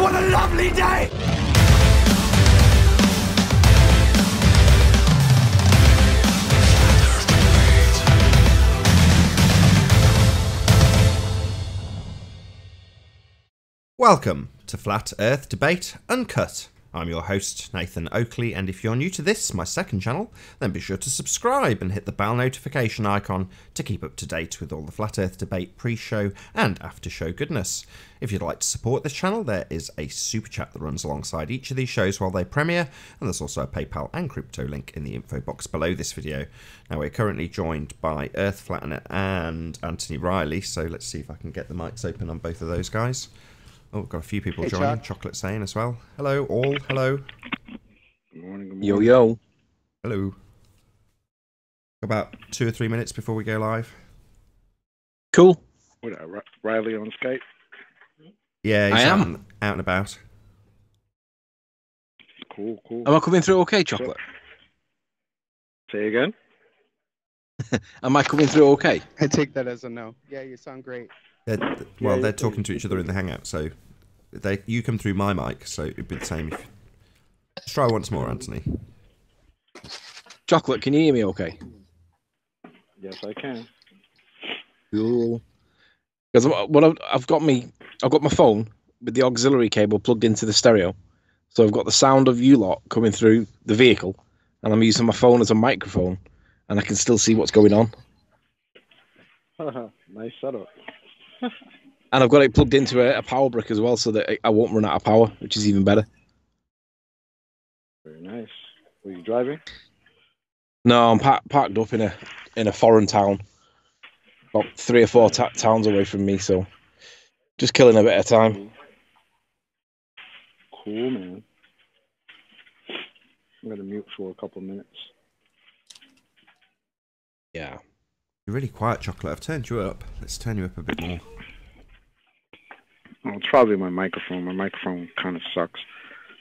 What a lovely day! Welcome to Flat Earth Debate Uncut. I'm your host, Nathan Oakley, and if you're new to this, my second channel, then be sure to subscribe and hit the bell notification icon to keep up to date with all the Flat Earth Debate pre-show and after-show goodness. If you'd like to support this channel, there is a super chat that runs alongside each of these shows while they premiere, and there's also a PayPal and crypto link in the info box below this video. Now, we're currently joined by Earth Flattener and Anthony Riley, so let's see if I can get the mics open on both of those guys. Oh, we've got a few people joining. Chuck. Chocolate saying as well. Hello, all. Hello. Good morning, good morning. Yo, yo. Hello. About 2 or 3 minutes before we go live. Cool. What, Riley on Skype? Yeah, he's I am. Out and about. Cool, cool. Am I coming through okay, Chocolate? Say again? Am I coming through okay? I take that as a no. Yeah, you sound great. They're talking to each other in the Hangout, so you come through my mic, so it'd be the same. Let's try once more, Anthony. Chocolate, can you hear me okay? Yes, I can. Cool. Because I've got my phone with the auxiliary cable plugged into the stereo, so I've got the sound of you lot coming through the vehicle, and I'm using my phone as a microphone, and I can still see what's going on. Nice setup. And I've got it plugged into a power brick as well, so that I won't run out of power, which is even better. Very nice. Were you driving? No, I'm parked up in a foreign town, about 3 or 4 towns away from me, so just killing a bit of time. Cool, man. I'm gonna mute for a couple minutes. Yeah. You're really quiet, Chocolate. I've turned you up. Let's turn you up a bit more. Oh, it's probably my microphone. My microphone kind of sucks.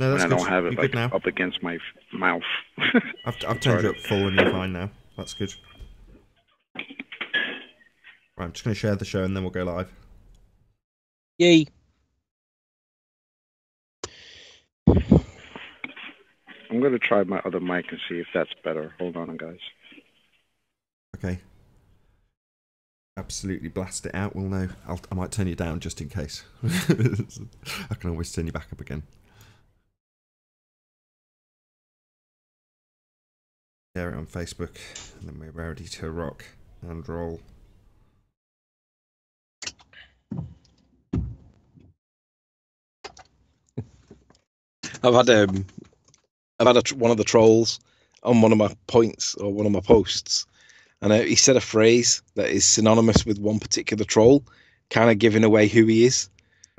No, that's and I good. don't have it You're like good now. up against my mouth. I've turned you up full and you're fine now. That's good. Right, I'm just going to share the show and then we'll go live. Yay. I'm gonna try my other mic and see if that's better. Hold on, guys. Okay. Absolutely blast it out. We'll know. I might turn you down just in case. I can always turn you back up again. Share it on Facebook, and then we're ready to rock and roll. I've had one of the trolls on one of my points or one of my posts, and he said a phrase that is synonymous with one particular troll, kind of giving away who he is.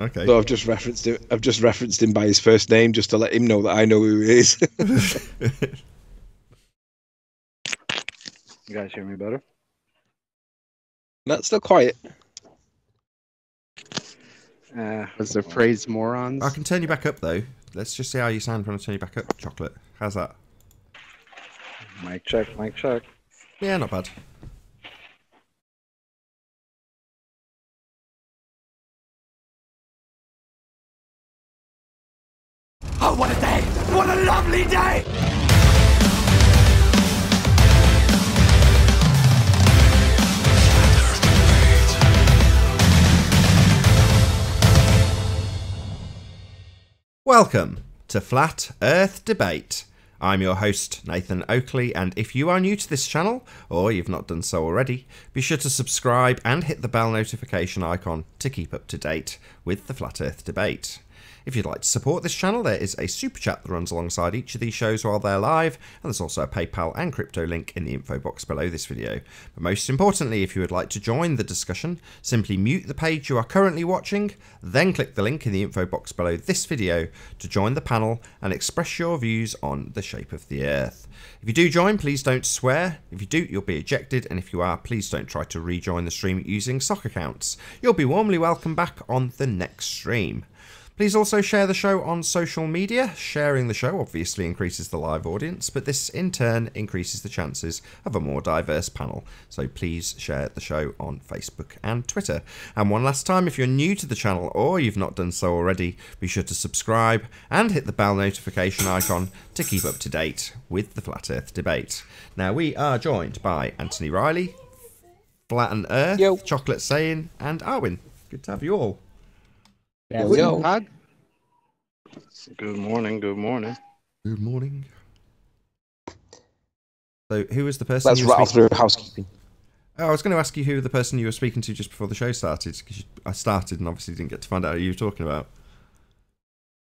Okay. So I've just referenced him by his first name just to let him know that I know who he is. You guys hear me better? That's still quiet. Was the phrase morons? I can turn you back up though. Let's just see how you sound when I turn you back up, Chocolate. How's that? Mic check, mic check. Yeah, not bad. Oh, what a day! What a lovely day! Welcome to Flat Earth Debate. I'm your host, Nathan Oakley, and if you are new to this channel, or you've not done so already, be sure to subscribe and hit the bell notification icon to keep up to date with the Flat Earth Debate. If you'd like to support this channel, there is a super chat that runs alongside each of these shows while they're live, and there's also a PayPal and crypto link in the info box below this video. But most importantly, if you would like to join the discussion, simply mute the page you are currently watching, then click the link in the info box below this video to join the panel and express your views on the shape of the Earth. If you do join, please don't swear. If you do, you'll be ejected, and if you are, please don't try to rejoin the stream using sock accounts. You'll be warmly welcome back on the next stream. Please also share the show on social media. Sharing the show obviously increases the live audience, but this in turn increases the chances of a more diverse panel. So please share the show on Facebook and Twitter. And one last time, if you're new to the channel or you've not done so already, be sure to subscribe and hit the bell notification icon to keep up to date with the Flat Earth debate. Now we are joined by Anthony Riley, Flatten Earth, Yo. Chocolate Saying, and Arwin. Good to have you all. Yo. Good morning. Good morning. Good morning. So, who was the person Let's you were rattle speaking through housekeeping. Oh, I was going to ask you who the person you were speaking to just before the show started, because I started and obviously didn't get to find out who you were talking about.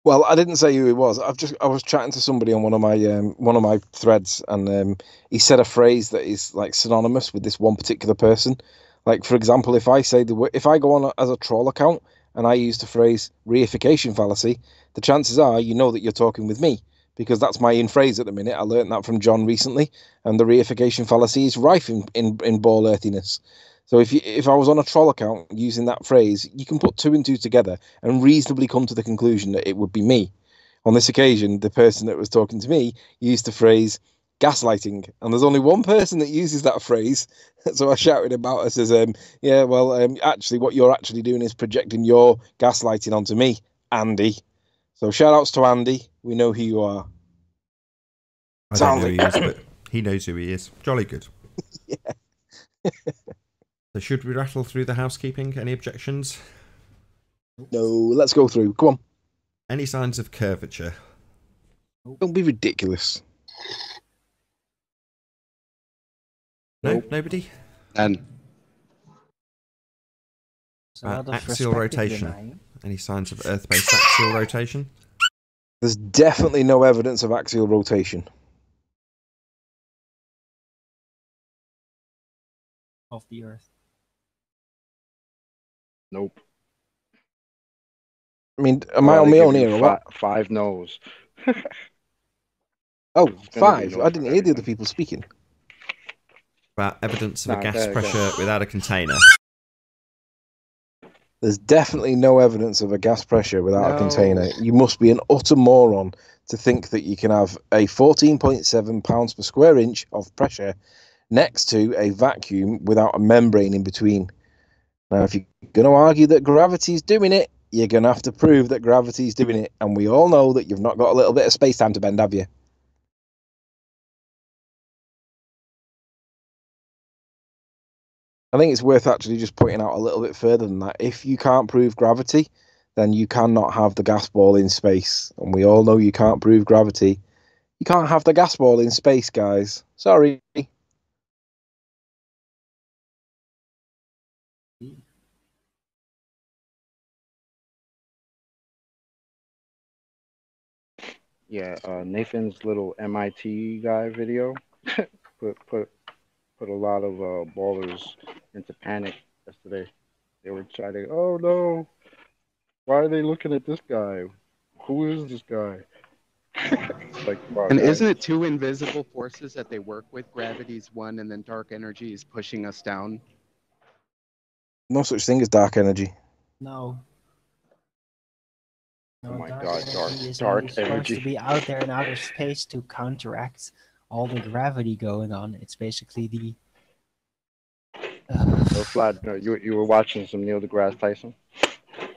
Well, I didn't say who it was. I was chatting to somebody on one of my threads, and he said a phrase that is like synonymous with this one particular person. Like, for example, if I go on as a troll account and I use the phrase reification fallacy, the chances are you know that you're talking with me, because that's my in phrase at the minute. I learned that from John recently, and the reification fallacy is rife in ball earthiness. So if I was on a troll account using that phrase, you can put two and two together and reasonably come to the conclusion that it would be me. On this occasion, the person that was talking to me used the phrase gaslighting, and there's only one person that uses that phrase. So I shouted about us as, actually what you're actually doing is projecting your gaslighting onto me, Andy. So shout outs to Andy. We know who you are. I don't know who he is, but he knows who he is. Jolly good. Yeah. So should we rattle through the housekeeping? Any objections? No, let's go through. Come on. Any signs of curvature? Don't be ridiculous. No? Nope. Nobody? And Axial rotation. Any signs of Earth-based axial rotation? There's definitely no evidence of axial rotation. Of the Earth. Nope. I mean, am I on my own here or what? 5 no's. Oh, It's gonna be 5. no I didn't for hear the other everything. people speaking. About evidence of a Nah, gas there you go. pressure without a container. There's definitely no evidence of a gas pressure without a No. container. You must be an utter moron to think that you can have a 14.7 pounds per square inch of pressure next to a vacuum without a membrane in between. Now, if you're going to argue that gravity's doing it, you're going to have to prove that gravity's doing it. And we all know that you've not got a little bit of space-time to bend, have you? I think it's worth actually just pointing out a little bit further than that. If you can't prove gravity, then you cannot have the gas ball in space. And we all know you can't prove gravity. You can't have the gas ball in space, guys. Sorry. Yeah, Nathan's little MIT guy video put a lot of ballers into panic yesterday. They were trying to, oh no, why are they looking at this guy? Who is this guy? Like, wow, and guys. isn't it two invisible forces that they work with? Gravity's one, and then dark energy is pushing us down. No such thing as dark energy. No. Oh my dark God, energy is dark only supposed energy. to be out there in outer space to counteract all the gravity going on. It's basically the. So Flat, no, you were watching some Neil deGrasse Tyson?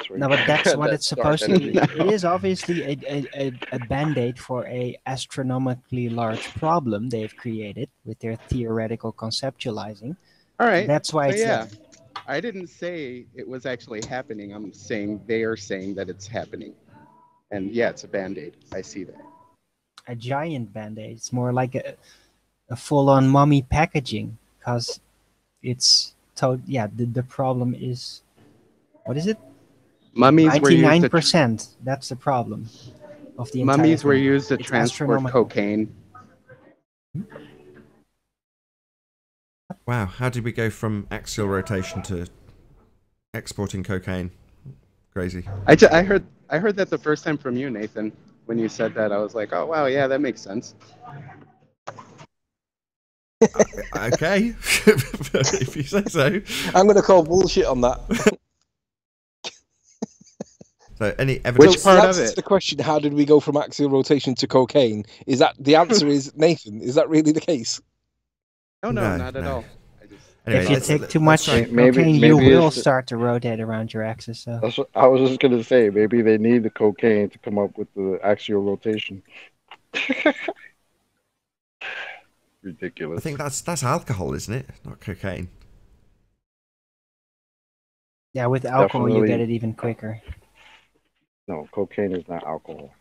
where No, you but that's what that it's dark supposed to be. energy. It is obviously a band-aid for a astronomically large problem they've created with their theoretical conceptualizing. All right. That's why So it's yeah, there. I didn't say it was actually happening. I'm saying they are saying that it's happening. And yeah, it's a band-aid. I see that. A giant band-aid. It's more like a full-on mummy packaging, because it's the problem is, what is it? Mummies were used to 99%. That's the problem of the entire mummies were thing. used to It's transport astronomical. cocaine. Wow, how did we go from axial rotation to exporting cocaine? Crazy. I heard that the first time from you, Nathan. When you said that, I was like, oh wow, yeah, that makes sense. Okay, if you say so. I'm going to call bullshit on that. So any evidence? Which part the of answer it? to the question, how did we go from axial rotation to cocaine? Is that the answer? Is Nathan? Is that really the case? No, No, not at no. all. I just Anyway, If you let's- take too let's much try- cocaine, you maybe will it's- start to rotate around your axis. So That's what I was just gonna say. Maybe they need the cocaine to come up with the axial rotation. Ridiculous. I think that's alcohol, isn't it? Not cocaine. yeah, with alcohol you get Definitely. it even quicker. No, cocaine is not alcohol.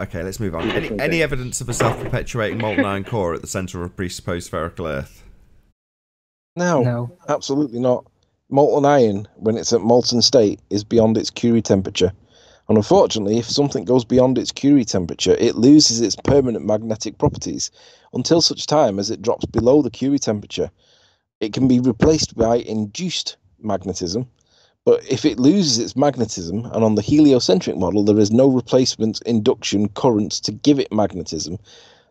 Okay, let's move on. Two Any different any things. evidence of a self-perpetuating molten iron core at the centre of a presupposed spherical Earth? No, No. absolutely not. Molten iron, when it's at molten state, is beyond its Curie temperature. And unfortunately, if something goes beyond its Curie temperature, it loses its permanent magnetic properties until such time as it drops below the Curie temperature. It can be replaced by induced magnetism, but if it loses its magnetism, and on the heliocentric model there is no replacement induction currents to give it magnetism,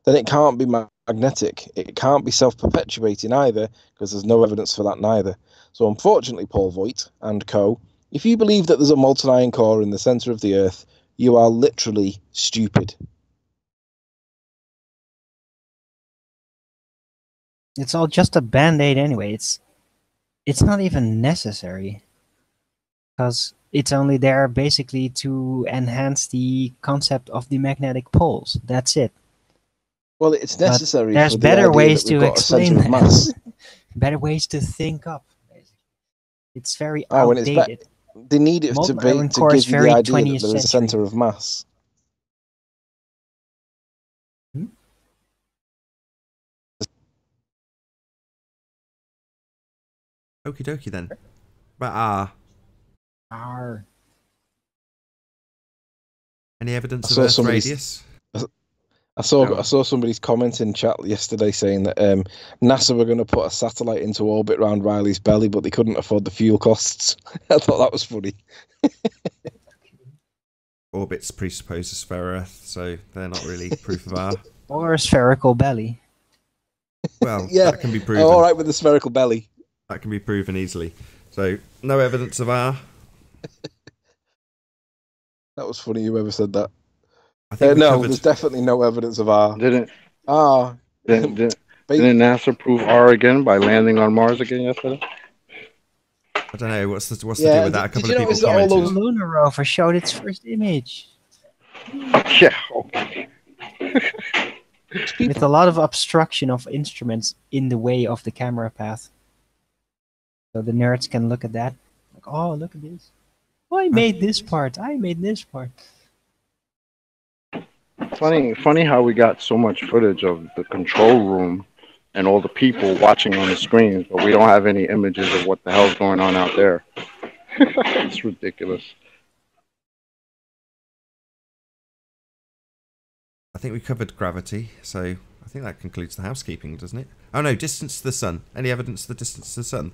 then it can't be magnetic. It can't be self-perpetuating either, because there's no evidence for that neither. So unfortunately, Paul Voigt and co., if you believe that there's a molten iron core in the centre of the Earth, you are literally stupid. It's all just a band-aid anyway. It's not even necessary, because it's only there basically to enhance the concept of the magnetic poles. That's it. Well, it's necessary there's for the better idea ways that we've to got a centre explain of that. mass. Better ways to think up. Basically. It's very Oh, and it's outdated. They need it Molten iron to core is give you the very idea that 20th there is a century. centre of mass. Okie dokie then. But Arr. any evidence I of saw Earth somebody's- radius? I saw somebody's comment in chat yesterday saying that NASA were going to put a satellite into orbit around Riley's belly, but they couldn't afford the fuel costs. I thought that was funny. Orbits presuppose a sphere Earth, so they're not really proof of R. Or a spherical belly. Well, Yeah. that can be proven. All right with the spherical belly. That can be proven easily. So, no evidence of R. That was funny. Whoever said that. I think we No, covered. there's definitely no evidence of R. Didn't R. didn't NASA prove R again by landing on Mars again yesterday? I don't know what's the Yeah, deal with that. A did couple you of people notice that all commented. those- The lunar rover showed its first image. Yeah. Okay. With a lot of obstruction of instruments in the way of the camera path. So the nerds can look at that. Like, oh, look at this. Oh, I made this part. I made this part. Funny how we got so much footage of the control room and all the people watching on the screens, but we don't have any images of what the hell's going on out there. It's ridiculous. I think we covered gravity, so I think that concludes the housekeeping, doesn't it? Oh no, distance to the sun. Any evidence of the distance to the sun?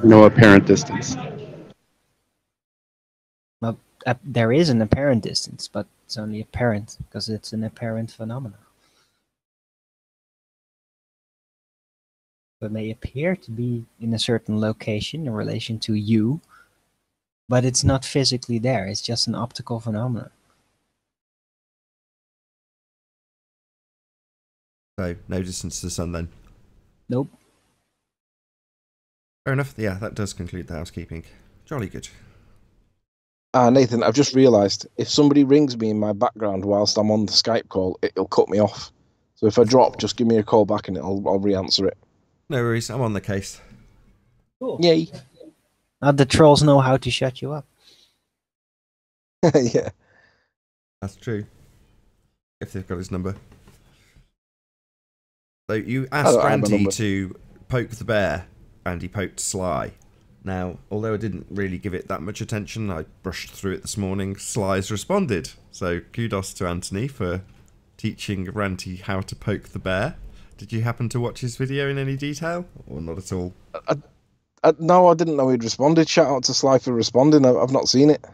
No apparent distance. Well, there is an apparent distance, but it's only apparent because it's an apparent phenomenon. It may appear to be in a certain location in relation to you, but it's not physically there. It's just an optical phenomenon. So, no distance to the sun then. Nope. Fair enough. Yeah, that does conclude the housekeeping. Jolly good. Nathan, I've just realised if somebody rings me in my background whilst I'm on the Skype call, it'll cut me off. So if I drop, just give me a call back and I'll re-answer it. No worries, I'm on the case. Cool. Yay! Now the trolls know how to shut you up. Yeah. That's true. If they've got his number. So you I asked don't have a Randy number. to poke the bear, and he poked Sly. Now, although I didn't really give it that much attention, I brushed through it this morning, Sly's responded. So kudos to Anthony for teaching Randy how to poke the bear. Did you happen to watch his video in any detail? Or not at all? No, I didn't know he'd responded. Shout out to Sly for responding. I've not seen it.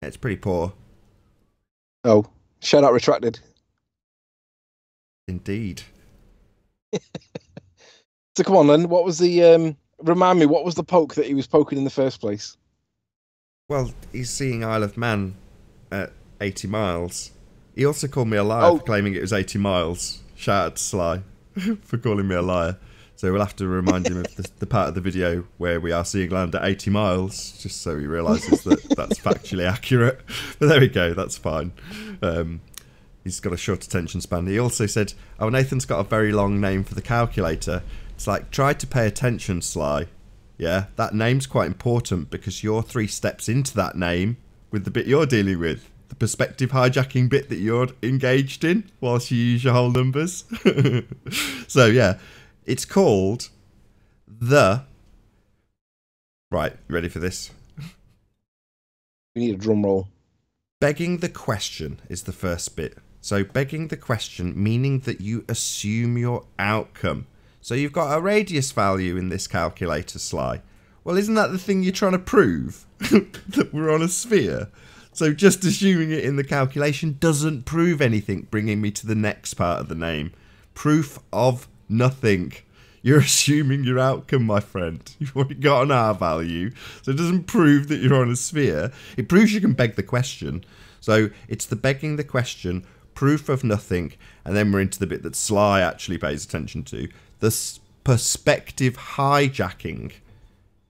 It's pretty poor. Oh, shout out retracted. Indeed. So come on then, what was the Remind me, what was the poke that he was poking in the first place? Well, he's seeing Isle of Man at 80 miles. He also called me a liar for claiming it was 80 miles. Shout out to Sly for calling me a liar. So we'll have to remind him of the part of the video where we are seeing land at 80 miles, just so he realises that that's factually accurate. But there we go, that's fine. He's got a short attention span. He also said, oh, Nathan's got a very long name for the calculator. It's like, try to pay attention, Sly. Yeah, that name's quite important because you're 3 steps into that name with the bit you're dealing with. The perspective hijacking bit that you're engaged in whilst you use your whole numbers. So, yeah. It's called the... Right, ready for this? We need a drum roll. Begging the question is the first bit. So begging the question, meaning that you assume your outcome. So you've got a radius value in this calculator, Sly. Well, isn't that the thing you're trying to prove? That we're on a sphere? So just assuming it in the calculation doesn't prove anything, bringing me to the next part of the name. Proof of nothing. You're assuming your outcome, my friend. You've already got an R value, so it doesn't prove that you're on a sphere. It proves you can beg the question. So it's the begging the question, proof of nothing, and then we're into the bit that Sly actually pays attention to, the perspective hijacking.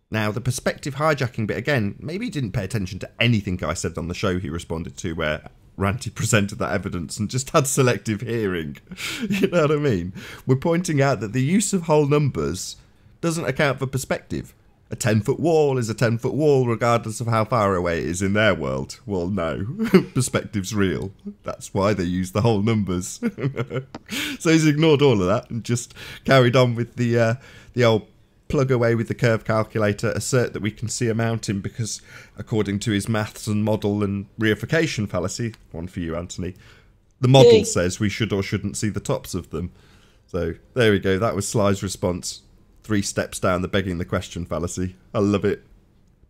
Now, the perspective hijacking bit, again, maybe he didn't pay attention to anything I said on the show he responded to where Ranty presented that evidence and just had selective hearing. You know what I mean? We're pointing out that the use of whole numbers doesn't account for perspective. A 10-foot wall is a 10-foot wall regardless of how far away it is in their world. Well, no. Perspective's real. That's why they use the whole numbers. So he's ignored all of that and just carried on with the old plug away with the curve calculator, assert that we can see a mountain because, according to his maths and model and reification fallacy, one for you, Anthony, the model says we should or shouldn't see the tops of them. So there we go. That was Sly's response. 3 steps down the begging the question fallacy. I love it.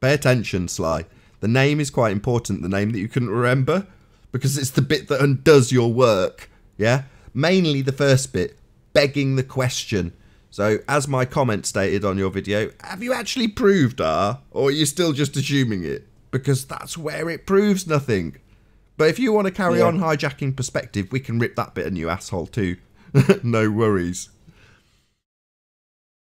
Pay attention, Sly. The name is quite important, the name that you couldn't remember, because it's the bit that undoes your work. Yeah? Mainly the first bit, begging the question. So, as my comment stated on your video, have you actually proved R, or are you still just assuming it? Because that's where it proves nothing. But if you want to carry on hijacking perspective, we can rip that bit a new asshole too. No worries.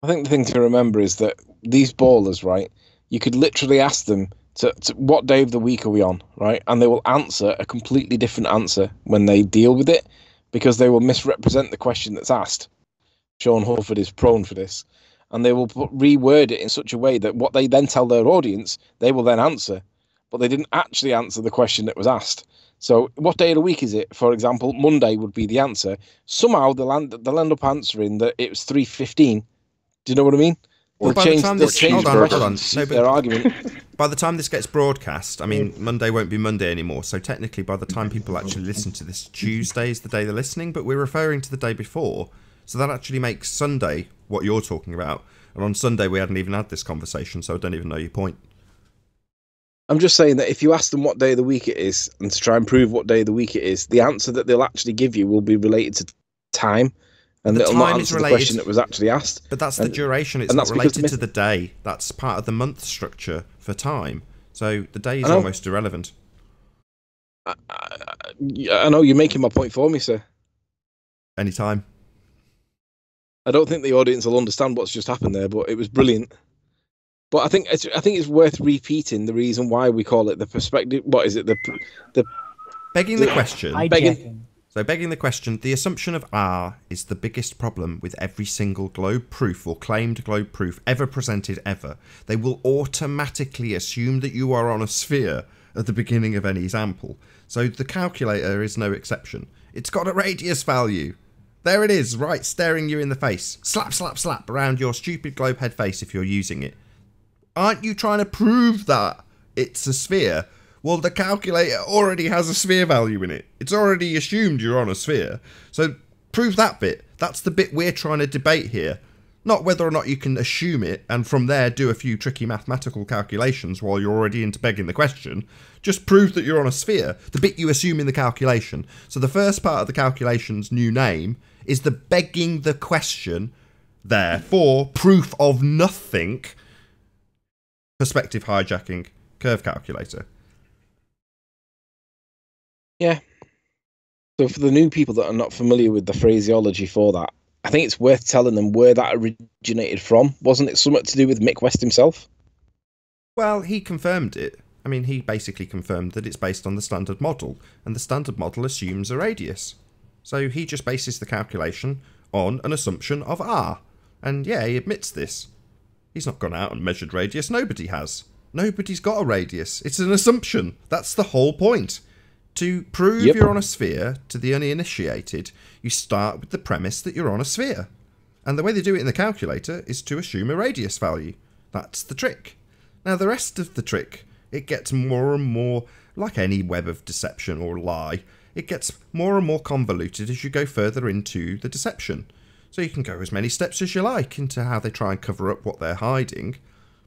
I think the thing to remember is that these ballers, right, you could literally ask them to what day of the week are we on, right? And they will answer a completely different answer when they deal with it, because they will misrepresent the question that's asked. Sean Horford is prone for this, and they will reword it in such a way that what they then tell their audience, they will then answer, but they didn't actually answer the question that was asked. So what day of the week is it? For example, Monday would be the answer. Somehow they'll end up answering that it was 3:15. Do you know what I mean? Well, by the time this, hold on. No, their argument. By the time this gets broadcast, I mean, Monday won't be Monday anymore. So technically, by the time people actually listen to this, Tuesday is the day they're listening, but we're referring to the day before. So that actually makes Sunday what you're talking about. And on Sunday, we hadn't even had this conversation, so I don't even know your point. I'm just saying that if you ask them what day of the week it is, and to try and prove what day of the week it is, the answer that they'll actually give you will be related to time. And it'll not answer the question that was actually asked. But that's the duration. It's not related to the day. That's part of the month structure for time. So the day is almost irrelevant. I know you're making my point for me, sir. Anytime. I don't think the audience will understand what's just happened there, but it was brilliant. But I think it's worth repeating the reason why we call it the perspective. What is it? The begging the question. Hijacking. So begging the question, the assumption of R is the biggest problem with every single globe proof or claimed globe proof ever presented ever. They will automatically assume that you are on a sphere at the beginning of any example. So the calculator is no exception. It's got a radius value. There it is, right, staring you in the face. Slap, slap, slap around your stupid globe head face if you're using it. Aren't you trying to prove that it's a sphere? Well, the calculator already has a sphere value in it. It's already assumed you're on a sphere. So prove that bit. That's the bit we're trying to debate here. Not whether or not you can assume it and from there do a few tricky mathematical calculations while you're already into begging the question. Just prove that you're on a sphere, the bit you assume in the calculation. So the first part of the calculation's new name is the begging the question, there for proof of nothing perspective hijacking curve calculator. Yeah. So for the new people that are not familiar with the phraseology for that, I think it's worth telling them where that originated from. Wasn't it something to do with Mick West himself? Well, he confirmed it. I mean, he basically confirmed that it's based on the standard model, and the standard model assumes a radius. So he just bases the calculation on an assumption of r. And yeah, he admits this. He's not gone out and measured radius. Nobody has. Nobody's got a radius. It's an assumption. That's the whole point. To prove you're on a sphere to the uninitiated, you start with the premise that you're on a sphere. And the way they do it in the calculator is to assume a radius value. That's the trick. Now, the rest of the trick, it gets more and more, like any web of deception or lie, it gets more and more convoluted as you go further into the deception. So you can go as many steps as you like into how they try and cover up what they're hiding.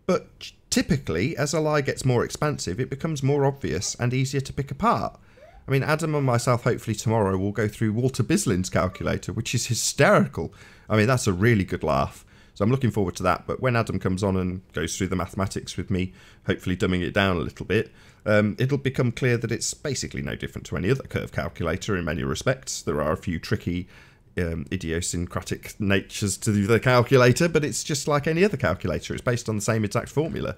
But typically, as a lie gets more expansive, it becomes more obvious and easier to pick apart. I mean, Adam and myself, hopefully tomorrow, will go through Walter Bislin's calculator, which is hysterical. I mean, that's a really good laugh. So I'm looking forward to that. But when Adam comes on and goes through the mathematics with me, hopefully dumbing it down a little bit, it'll become clear that it's basically no different to any other curve calculator in many respects. There are a few tricky idiosyncratic natures to the calculator, but it's just like any other calculator. It's based on the same exact formula.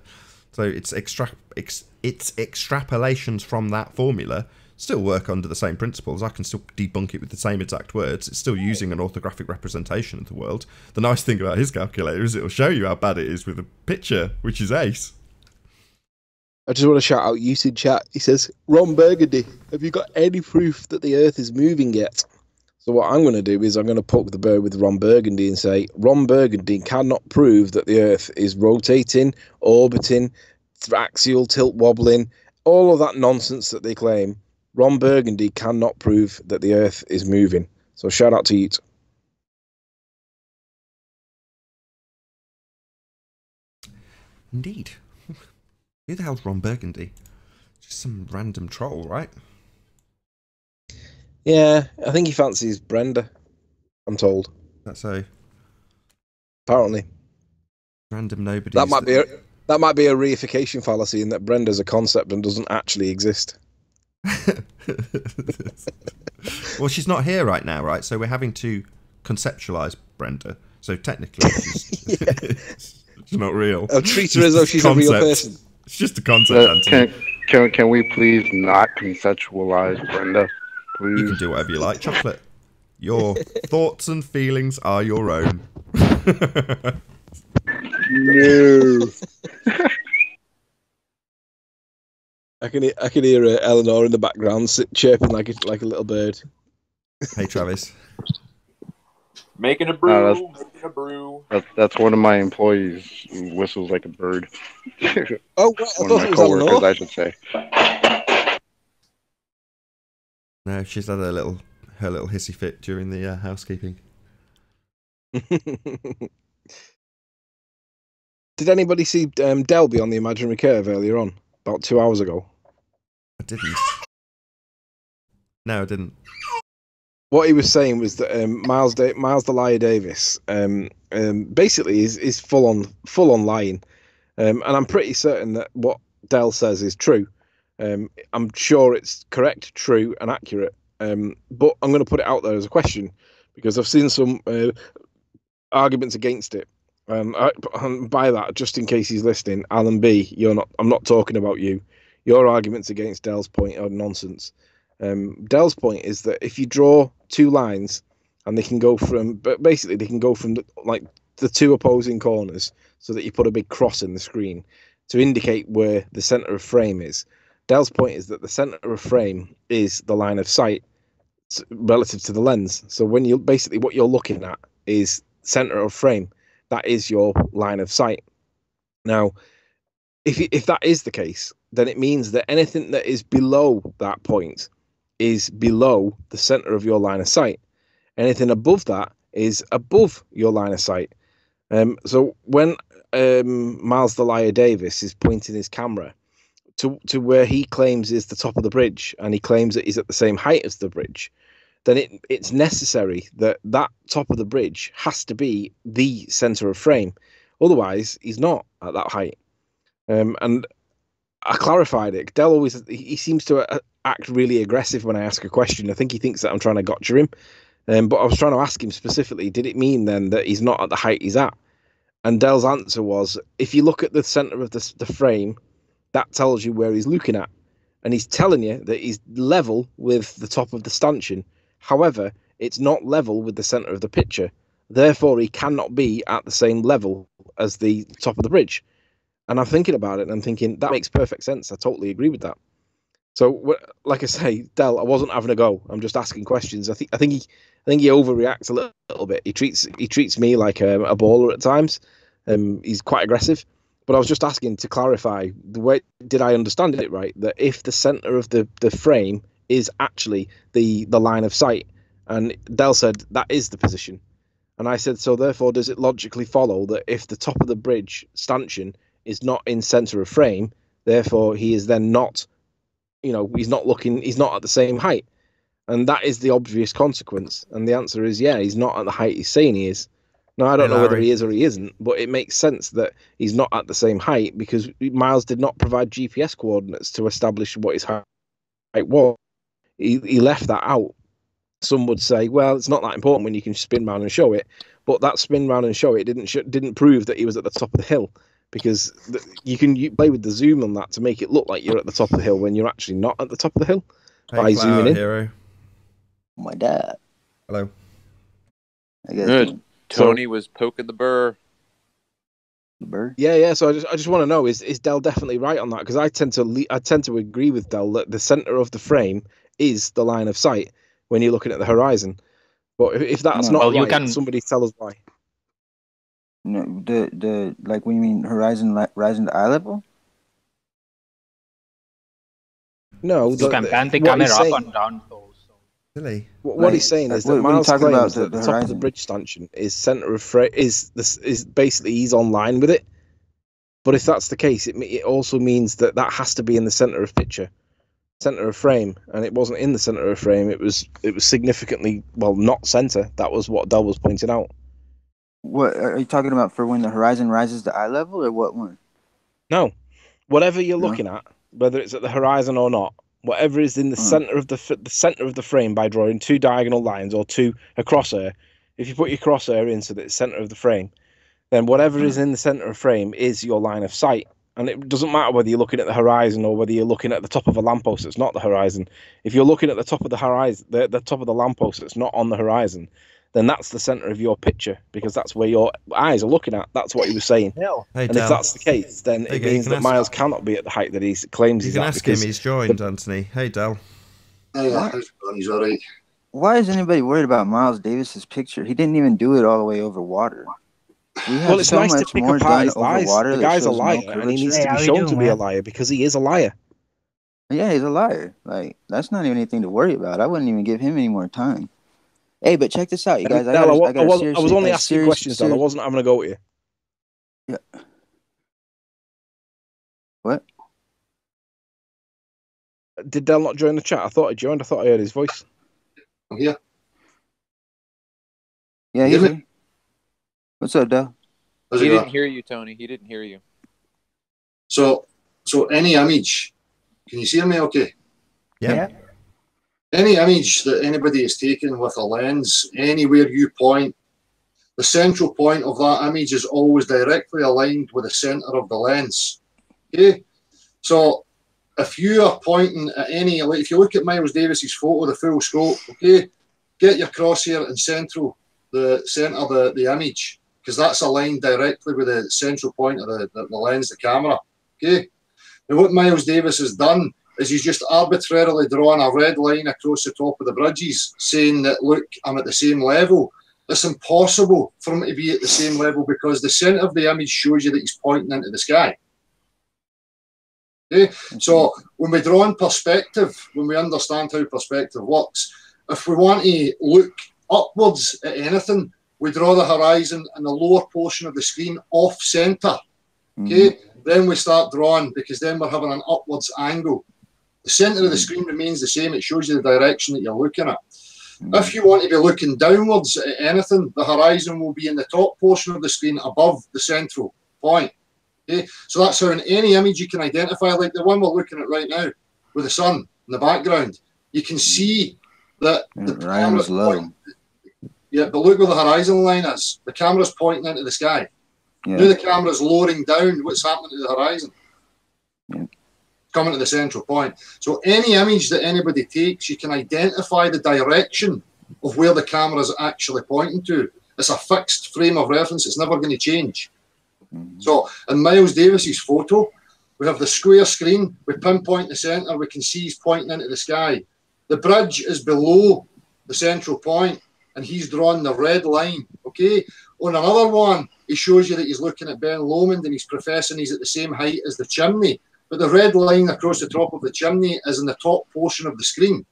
So its extrapolations from that formula still work under the same principles. I can still debunk it with the same exact words. It's still using an orthographic representation of the world. The nice thing about his calculator is it'll show you how bad it is with a picture, which is ace. I just want to shout out YouTube chat. He says, Ron Burgundy, have you got any proof that the Earth is moving yet? So what I'm going to do is I'm going to poke the bear with Ron Burgundy and say, Ron Burgundy cannot prove that the Earth is rotating, orbiting, axial tilt wobbling, all of that nonsense that they claim. Ron Burgundy cannot prove that the Earth is moving. So shout out to you. Indeed. Who the hell's Ron Burgundy? Just some random troll, right? Yeah, I think he fancies Brenda, I'm told. That's a Apparently. random nobody. That might be a reification fallacy in that Brenda's a concept and doesn't actually exist. Well, she's not here right now, right? So we're having to conceptualize Brenda. So technically, she's not real. I'll treat her as though she's a real person. It's just a concept. Can we please not conceptualize Brenda? Please. You can do whatever you like, Chocolate. Your thoughts and feelings are your own. No. I can hear Eleanor in the background chirping like a little bird. Hey, Travis. Making a brew. Making a brew. That's one of my employees who whistles like a bird. Oh, One of my coworkers, I should say. No, she's had her little hissy fit during the housekeeping. Did anybody see Delby on the imaginary curve earlier on? About 2 hours ago. I didn't. No, I didn't. What he was saying was that Miles Delia Davis basically is full on lying, and I'm pretty certain that what Del says is true. I'm sure it's correct, true, and accurate. But I'm going to put it out there as a question because I've seen some arguments against it. And by that, just in case he's listening, Alan B, I'm not talking about you. Your arguments against Del's point are nonsense. Del's point is that if you draw two lines and they can go from the two opposing corners so that you put a big cross in the screen to indicate where the center of frame is. Del's point is that the center of frame is the line of sight relative to the lens. So when what you're looking at is center of frame. That is your line of sight. Now, if that is the case, then it means that anything that is below that point is below the center of your line of sight. Anything above that is above your line of sight. So when Miles Delia Davis is pointing his camera to where he claims is the top of the bridge, and he claims that he's at the same height as the bridge, then it's necessary that that top of the bridge has to be the center of frame. Otherwise, he's not at that height. And I clarified it. Dell always, he seems to act really aggressive when I ask a question. I think he thinks that I'm trying to gotcha him. But I was trying to ask him specifically, did it mean then that he's not at the height he's at? And Dell's answer was, if you look at the center of the frame, that tells you where he's looking at. And he's telling you that he's level with the top of the stanchion. However, it's not level with the center of the picture. Therefore, he cannot be at the same level as the top of the bridge. And I'm thinking about it and I'm thinking, that makes perfect sense. I totally agree with that. So, like I say, Del, I wasn't having a go. I'm just asking questions. I think he overreacts a little bit. He treats me like a baller at times. He's quite aggressive. But I was just asking to clarify, the way did I understand it right? That if the center of the frame is actually the line of sight, and Del said that is the position. And I said, so therefore, does it logically follow that if the top of the bridge stanchion is not in center of frame, therefore he is then not, he's not at the same height? And that is the obvious consequence. And the answer is, yeah, he's not at the height he's saying he is. Now, I don't know whether he is or he isn't, but it makes sense that he's not at the same height because Miles did not provide GPS coordinates to establish what his height was. He left that out. Some would say, well, it's not that important when you can spin round and show it, but that spin round and show it didn't prove that he was at the top of the hill, because you play with the zoom on that to make it look like you're at the top of the hill when you're actually not at the top of the hill by zooming in. Hero. My dad. Hello. I guess Good. Tony was poking the burr. The bird. Yeah. So I just want to know, is Del definitely right on that? Because I tend to agree with Del that the center of the frame is the line of sight when you're looking at the horizon. But if that's not right, somebody tell us why. No, the like when you mean horizon rising to eye level. No, you can pan the camera up and down. Really? What he's saying is that Miles claims that the top of the bridge stanchion is center of frame is basically he's on line with it. But if that's the case, it also means that has to be in the center of picture, center of frame, and it wasn't in the center of frame. It was significantly not center. That was what Del was pointing out. What are you talking about for when the horizon rises to eye level, or what one? No, whatever you're looking at, whether it's at the horizon or not. Whatever is in the center of the center of the frame by drawing two diagonal lines or a crosshair. If you put your crosshair into the center of the frame, then whatever is in the center of frame is your line of sight. And it doesn't matter whether you're looking at the horizon or whether you're looking at the top of a lamppost that's not the horizon. If you're looking at the top of the horizon, the top of the lamppost that's not on the horizon, then that's the center of your picture, because that's where your eyes are looking at. That's what he was saying. Hey, and if that's the case, then it means that Miles cannot be at the height that he claims he's at. You can ask him. He's joined, Anthony. Hey, Del. Hey, he's all right. Why is anybody worried about Miles Davis's picture? He didn't even do it all the way over water. Well, it's nice to pick apart his lies. The guy's a liar, and he needs to be shown to be a liar because he is a liar. Yeah, he's a liar. Like, that's not even anything to worry about. I wouldn't even give him any more time. Hey, but check this out, you guys. I was only asking questions, Del. I wasn't having a go at you. Yeah. What? Did Del not join the chat? I thought he joined. I thought I heard his voice. I'm here. Yeah, he's here. What's up, Del? He didn't hear you, Tony. He didn't hear you. So any image, can you see me okay? Yeah. Any image that anybody is taking with a lens, anywhere you point, the central point of that image is always directly aligned with the center of the lens. Okay? So if you are pointing at if you look at Miles Davis's photo, the full scope, okay, get your crosshair and center the image, because that's aligned directly with the central point of the lens, the camera. Okay? Now what Miles Davis has done is he's just arbitrarily drawn a red line across the top of the bridges, saying that, look, I'm at the same level. It's impossible for him to be at the same level, because the centre of the image shows you that he's pointing into the sky. Okay? So when we draw in perspective, when we understand how perspective works, if we want to look upwards at anything, we draw the horizon in the lower portion of the screen off centre. Okay? Then we start drawing, because then we're having an upwards angle. The centre of the screen remains the same. It shows you the direction that you're looking at. If you want to be looking downwards at anything, the horizon will be in the top portion of the screen above the central point. Okay? So that's how in any image you can identify, like the one we're looking at right now, with the sun in the background, you can see that the camera's low. Yeah, but look where the horizon line is. The camera's pointing into the sky. Yeah. Now the camera's lowering down. What's happening to the horizon? Yeah. Coming to the central point. So any image that anybody takes, you can identify the direction of where the camera is actually pointing to. It's a fixed frame of reference. It's never going to change. So in Miles Davis's photo, we have the square screen. We pinpoint the centre. We can see he's pointing into the sky. The bridge is below the central point, and he's drawn the red line. Okay. On another one, he shows you that he's looking at Ben Lomond, and he's professing he's at the same height as the chimney. But the red line across the top of the chimney is in the top portion of the screen.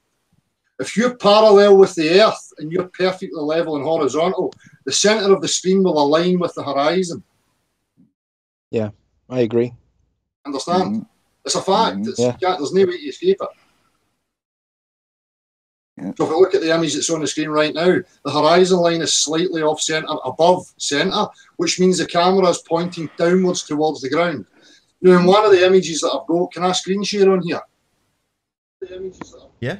If you're parallel with the Earth and you're perfectly level and horizontal, the centre of the screen will align with the horizon. Yeah, I agree. Understand? It's a fact. There's no way to escape it. So if we look at the image that's on the screen right now, the horizon line is slightly off centre, above centre, which means the camera is pointing downwards towards the ground. Now, in one of the images that I've got, can I screen share on here? Yeah.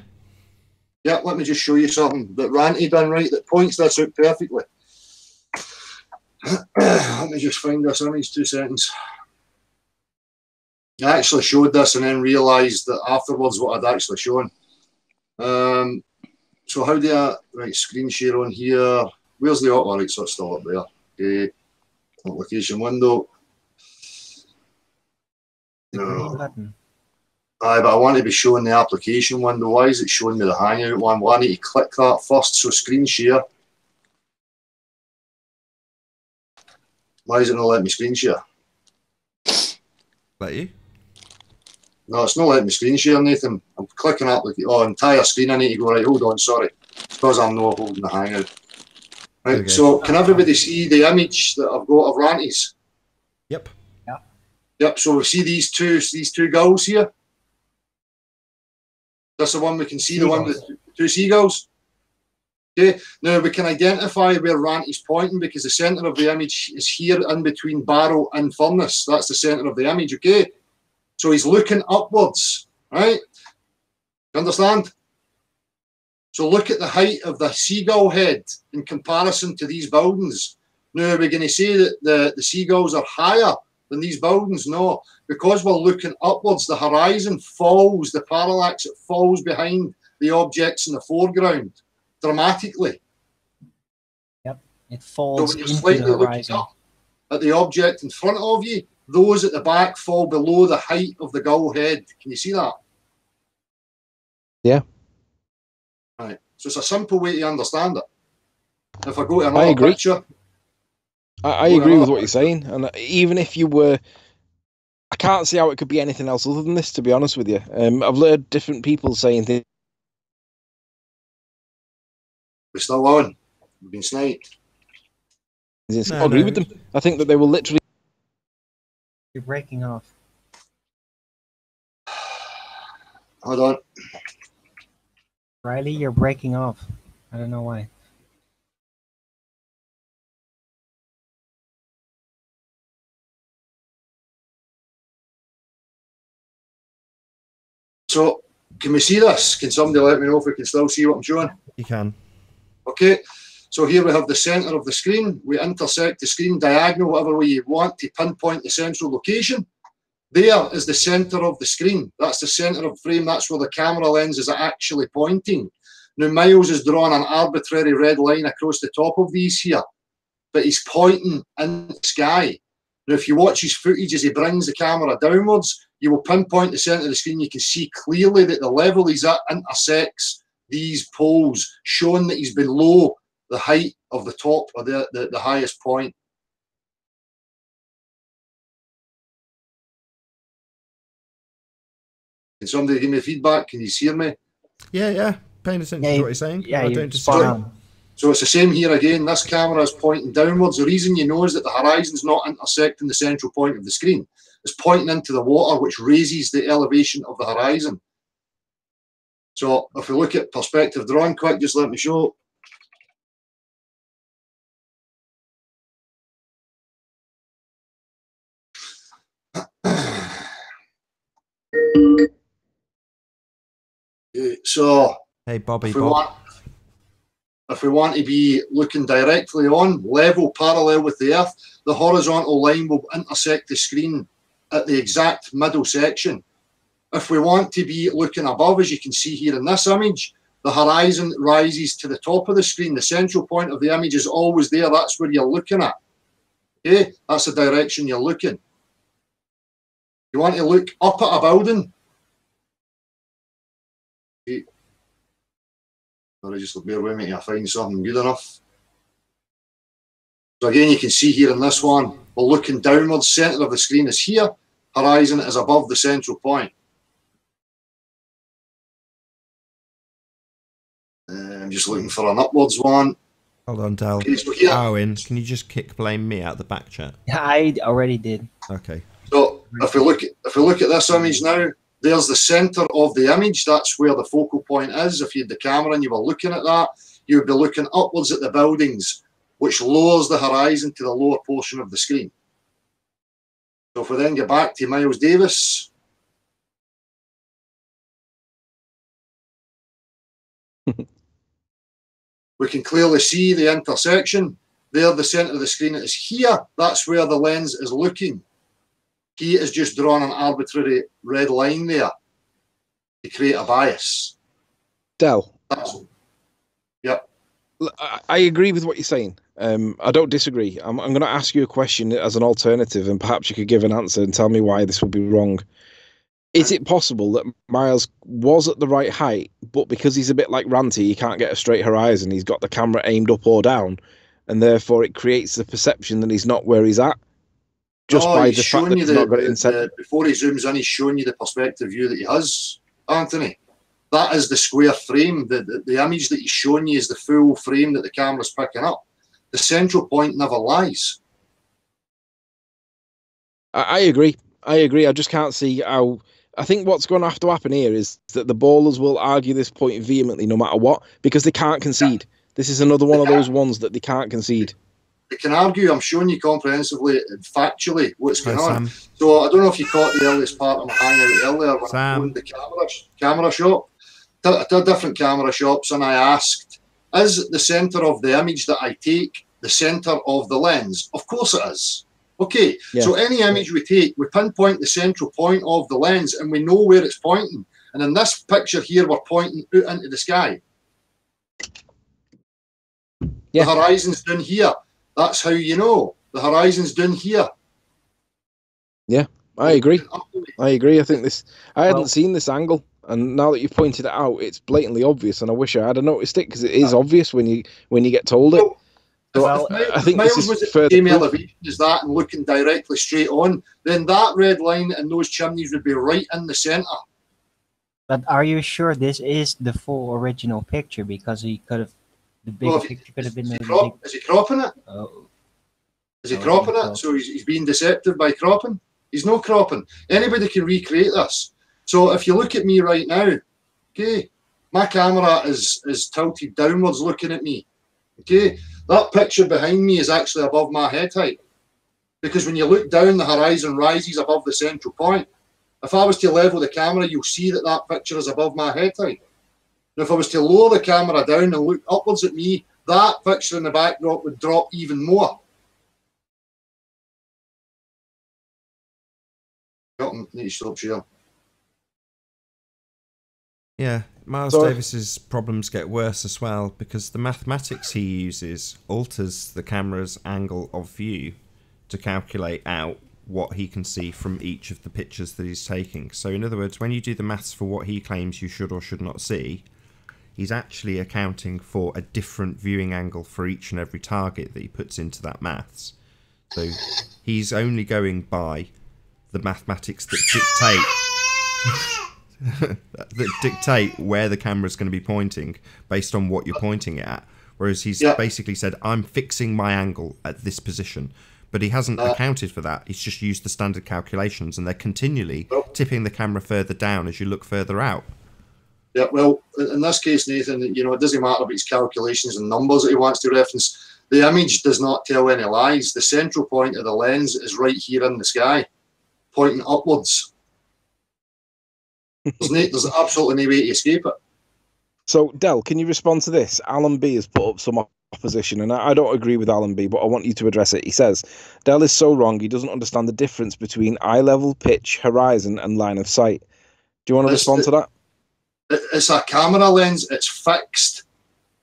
Yeah, let me just show you something that Ranty done right that points this out perfectly. Let me just find this image, 2 seconds. I actually showed this and then realised that afterwards what I'd actually shown. So how do I, right, screen share on here. Where's the right, so it's still up there. Okay, application window. No. Aye, but I want to be showing the application window. Why is it showing me the Hangout one? Well, I need to click that first, so screen share. Why is it not letting me screen share? Let you? No, it's not letting me screen share, Nathan. I'm clicking up like, oh, entire screen. I need to go, right, hold on, sorry. It's because I'm not holding the Hangout. Right, okay. So can everybody see the image that I've got of Ranty's? Yep. Yeah. Yep, so we see these two gulls here. That's the one we can see, the one with 2 seagulls. Okay, now we can identify where Ranty's pointing because the centre of the image is here in between barrel and furnace. That's the centre of the image, okay? So he's looking upwards, right? You understand? So look at the height of the seagull head in comparison to these buildings. Now, we're going to say that the seagulls are higher than these buildings? No, because we're looking upwards, the horizon falls, the parallax, it falls behind the objects in the foreground dramatically. Yep, it falls so when you're into slightly the horizon. looking up at the object in front of you, those at the back fall below the height of the gull head. Can you see that? Yeah. Right. So it's a simple way to understand it. If I go to another picture. I agree with what you're saying. And even if you were... I can't see how it could be anything else other than this, to be honest with you. I've heard different people saying things. We're still on. We've been sniped. I agree with them. I think that they will literally... You're breaking off. Hold on. Riley, you're breaking off. I don't know why. So, can we see this? Can somebody let me know if we can still see what I'm showing? You can. Okay. So here we have the centre of the screen. We intersect the screen diagonal, whatever way you want to pinpoint the central location. There is the centre of the screen. That's the centre of the frame. That's where the camera lens is actually pointing. Now, Miles has drawn an arbitrary red line across the top of these here, but he's pointing in the sky. Now, if you watch his footage as he brings the camera downwards, you will pinpoint the centre of the screen. You can see clearly that the level he's at intersects these poles, showing that he's below the height of the top or the highest point. Can somebody give me feedback? Can you hear me? Yeah. Paying attention to what you're saying. Yeah, I don't disagree. So it's the same here again. This camera is pointing downwards. The reason you know is that the horizon's not intersecting the central point of the screen. It's pointing into the water, which raises the elevation of the horizon. So if we look at perspective drawing quick, just let me show. So hey Bobby, if we want to be looking directly on, level, parallel with the Earth, the horizontal line will intersect the screen at the exact middle section. If we want to be looking above, as you can see here in this image, the horizon rises to the top of the screen. The central point of the image is always there. That's where you're looking at. Okay, that's the direction you're looking. You want to look up at a building. Okay. Sorry, just bear with me till I find something good enough. So again, you can see here in this one, we're looking downwards. Centre of the screen is here. Horizon is above the central point. I'm just looking for an upwards one. Hold on, Del. Okay, so here, Owen, can you just kick blame me out the back chat? I already did. Okay. So if we look at this image now, there's the centre of the image. That's where the focal point is. If you had the camera and you were looking at that, you would be looking upwards at the buildings, which lowers the horizon to the lower portion of the screen. So if we then get back to Miles Davis. We can clearly see the intersection. There, the centre of the screen is here. That's where the lens is looking. He has just drawn an arbitrary red line there to create a bias. Del. Yep. I agree with what you're saying. I don't disagree. I'm going to ask you a question as an alternative, and perhaps you could give an answer and tell me why this would be wrong. Is it possible that Miles was at the right height, but because he's a bit like Ranty, he can't get a straight horizon, he's got the camera aimed up or down, and therefore it creates the perception that he's not where he's at? Just by the fact that he's not got it in center. Before he zooms in, he's showing you the perspective view that he has, Anthony. That is the square frame. The image that he's showing you is the full frame that the camera's picking up. The central point never lies. I agree. I just can't see how... I think what's going to have to happen here is that the ballers will argue this point vehemently no matter what, because they can't concede. This is another one of those ones that they can't concede. They can argue. I'm showing you comprehensively and factually what's going on. So I don't know if you caught the earliest part of my hangout earlier when I owned the camera shop. Different camera shops, and I asked, is the centre of the image that I take the centre of the lens? Of course it is. Okay, so any image we take, we pinpoint the central point of the lens and we know where it's pointing. And in this picture here, we're pointing out into the sky. The horizon's down here. That's how you know. The horizon's down here. Yeah, I agree. I think this... I hadn't seen this angle. And now that you've pointed it out, it's blatantly obvious, and I wish I had noticed it, because it is obvious when you get told it. So I think Miles this was is at further the same proof. elevation as that and looking directly straight on, then that red line and those chimneys would be right in the centre. But are you sure this is the full original picture? Because he could have... The big picture could have been... Is he cropping it? Oh. Is he cropping it? So he's being deceptive by cropping? He's no cropping. Anybody can recreate this. So if you look at me right now, okay, my camera is tilted downwards looking at me. Okay, that picture behind me is actually above my head height. Because when you look down, the horizon rises above the central point. If I was to level the camera, you'll see that that picture is above my head height. And if I was to lower the camera down and look upwards at me, that picture in the backdrop would drop even more. Need to stop sharing. Yeah, Miles Davis's problems get worse as well, because the mathematics he uses alters the camera's angle of view to calculate out what he can see from each of the pictures that he's taking. So in other words, when you do the maths for what he claims you should or should not see, he's actually accounting for a different viewing angle for each and every target that he puts into that maths. So he's only going by the mathematics that dictate where the camera's going to be pointing based on what you're pointing it at. Whereas he's basically said, I'm fixing my angle at this position. But he hasn't accounted for that. He's just used the standard calculations, and they're continually tipping the camera further down as you look further out. Yeah, well, in this case, Nathan, you know, it doesn't matter about his calculations and numbers that he wants to reference. The image does not tell any lies. The central point of the lens is right here in the sky, pointing upwards. There's absolutely no way to escape it. So, Del, can you respond to this? Alan B has put up some opposition, and I don't agree with Alan B, but I want you to address it. He says, Del is so wrong, he doesn't understand the difference between eye level, pitch, horizon, and line of sight. Do you want to respond to that? It's a camera lens. It's fixed.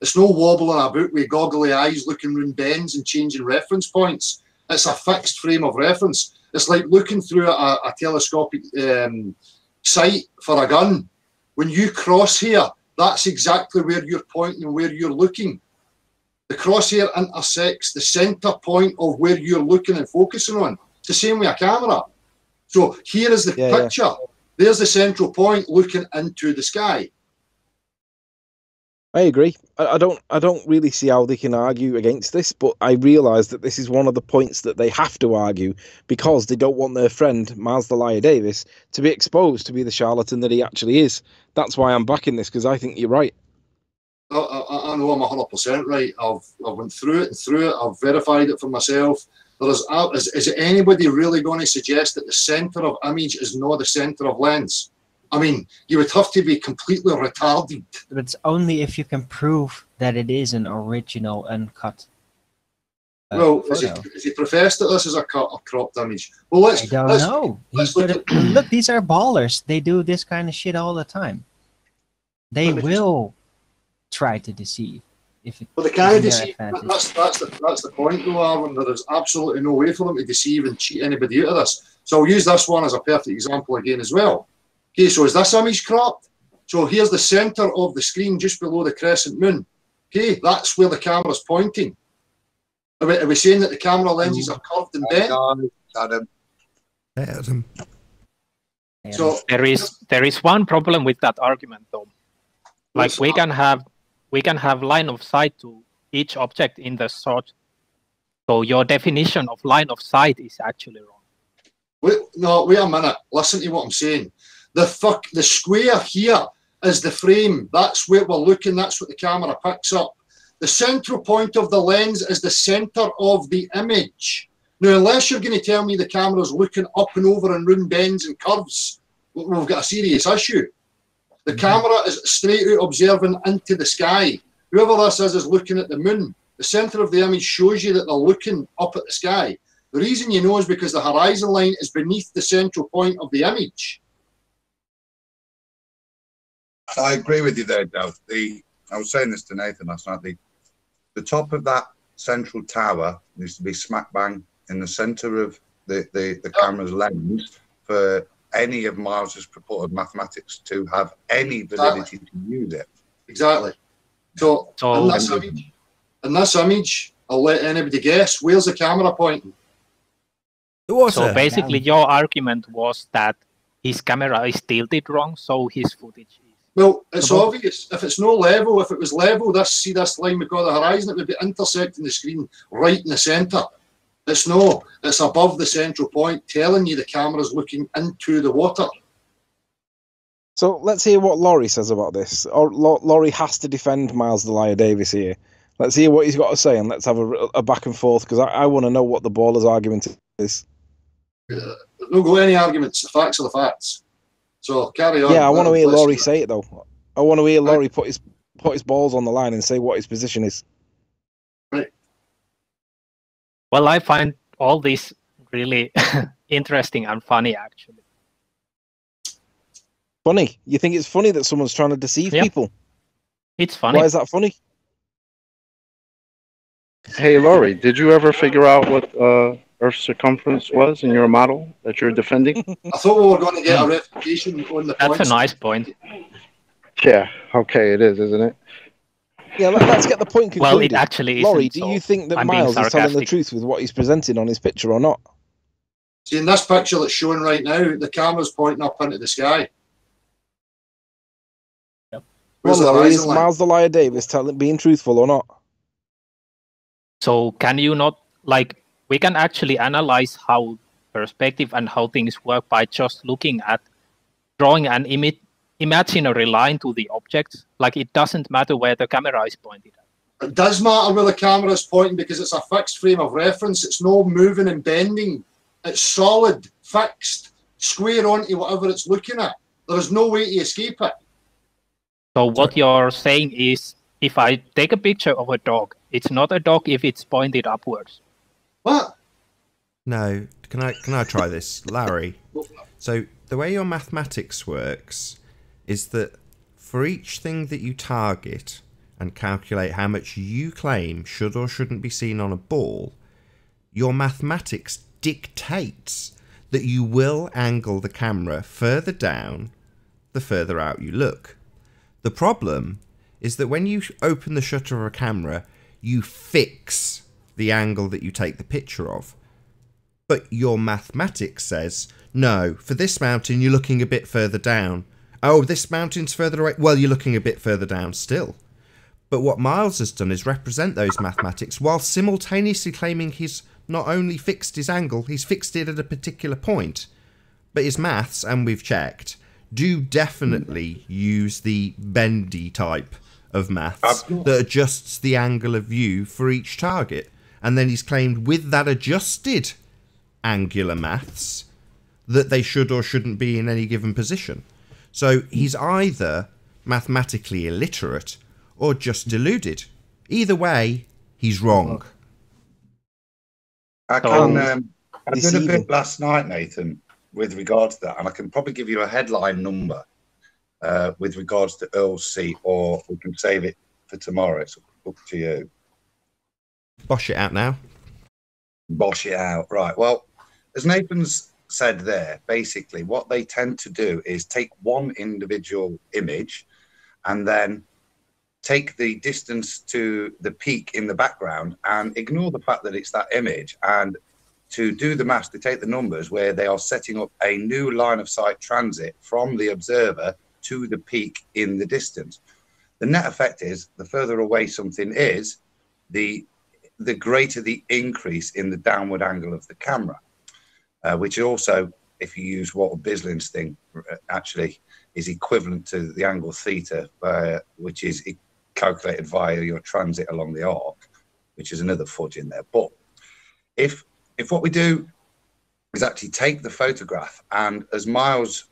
It's no wobbling about with goggly eyes looking round bends and changing reference points. It's a fixed frame of reference. It's like looking through a telescopic sight for a gun. When you cross here, that's exactly where you're pointing and where you're looking. The crosshair intersects the centre point of where you're looking and focusing on. It's the same with a camera. So here is the picture. Yeah. There's the central point looking into the sky. I agree. I don't really see how they can argue against this, but I realise that this is one of the points that they have to argue because they don't want their friend, Miles the Liar Davis, to be exposed to be the charlatan that he actually is. That's why I'm backing this, because I think you're right. I know I'm 100% right. I've went through it and through it. I've verified it for myself. Is anybody really going to suggest that the centre of image is not the centre of lens? I mean, you would have to be completely retarded. But it's only if you can prove that it is an original uncut. Well, is he professed that this is a cropped image? Well, I don't know. Look, these are ballers. They do this kind of shit all the time. They will try to deceive. Well, they can't deceive. That's the point, though, Arvin. There is absolutely no way for them to deceive and cheat anybody out of this. So I'll use this one as a perfect example again as well. Okay, so is this image cropped? So here's the centre of the screen just below the crescent moon. Okay, that's where the camera's pointing. Are we saying that the camera lenses are curved and bent? Adam. So there is one problem with that argument, though. Like we can have line of sight to each object in the shot. So your definition of line of sight is actually wrong. Wait a minute. Listen to what I'm saying. The square here is the frame. That's where we're looking. That's what the camera picks up. The central point of the lens is the centre of the image. Now, unless you're going to tell me the camera's looking up and over and round bends and curves, we've got a serious issue. The camera is straight out observing into the sky. Whoever this is looking at the moon. The centre of the image shows you that they're looking up at the sky. The reason you know is because the horizon line is beneath the central point of the image. I agree with you there, Dale. I was saying this to Nathan last night. The top of that central tower needs to be smack bang in the centre of the camera's lens for any of Miles's purported mathematics to have any validity to use it. Exactly. So in this image, I'll let anybody guess. Where's the camera pointing? So basically, your argument was that his camera is tilted wrong, so his footage is. Well, it's obvious. If it's no level, if it was level, see this line we've got the horizon, it would be intersecting the screen right in the centre. It's above the central point, telling you the camera's looking into the water. So let's hear what Laurie says about this. Laurie has to defend Miles the Liar Davis here. Let's hear what he's got to say, and let's have a back and forth, because I want to know what the baller's argument is. Don't go any arguments. The facts are the facts. So carry on. Yeah, I want to hear Laurie say it, though. I want to hear Laurie put his balls on the line and say what his position is. Right. Well, I find all this really interesting and funny, actually. Funny? You think it's funny that someone's trying to deceive people? It's funny. Why is that funny? Hey, Laurie, did you ever figure out what Earth's circumference was in your model that you're defending? I thought we were going to get a refutation on the That's a nice point. Yeah, okay, it is, isn't it? Yeah, let's get the point concluded. Well, it actually isn't. Laurie, do you think that Miles is telling the truth with what he's presenting on his picture or not? See, in this picture that's showing right now, the camera's pointing up into the sky. Yep. Well, Laurie, is Miles the Liar Davis being truthful or not? So can you not, like, we can actually analyze how perspective and how things work by just looking at drawing an image imaginary line to the object. Like it doesn't matter where the camera is pointed at. It does matter where the camera is pointing because it's a fixed frame of reference. It's no moving and bending. It's solid, fixed, square onto whatever it's looking at. There is no way to escape it. So what you're saying is, if I take a picture of a dog, it's not a dog if it's pointed upwards. What? No. Can I try this, Larry? So the way your mathematics works is that for each thing that you target and calculate how much you claim should or shouldn't be seen on a ball, your mathematics dictates that you will angle the camera further down the further out you look. The problem is that when you open the shutter of a camera, you fix the angle that you take the picture of. But your mathematics says, no, for this mountain, you're looking a bit further down. Oh, this mountain's further away. Well, you're looking a bit further down still. But what Miles has done is represent those mathematics while simultaneously claiming he's not only fixed his angle, he's fixed it at a particular point. But his maths, and we've checked, do definitely use the bendy type of maths that adjusts the angle of view for each target. And then he's claimed with that adjusted angular maths that they should or shouldn't be in any given position. So he's either mathematically illiterate or just deluded. Either way, he's wrong. I did a bit last night, Nathan, with regards to that, and I can probably give you a headline number with regards to Earl's Seat, or we can save it for tomorrow. It's up to you. Bosh it out now. Bosh it out. Right. Well, as Nathan's said there, basically what they tend to do is take one individual image and then take the distance to the peak in the background and ignore the fact that it's that image. And to do the maths, they take the numbers where they are setting up a new line of sight transit from the observer to the peak in the distance. The net effect is the further away something is, the greater the increase in the downward angle of the camera, which also, if you use Walter Bislin's thing, actually is equivalent to the angle theta, which is calculated via your transit along the arc, which is another fudge in there. But if what we do is actually take the photograph, and as Miles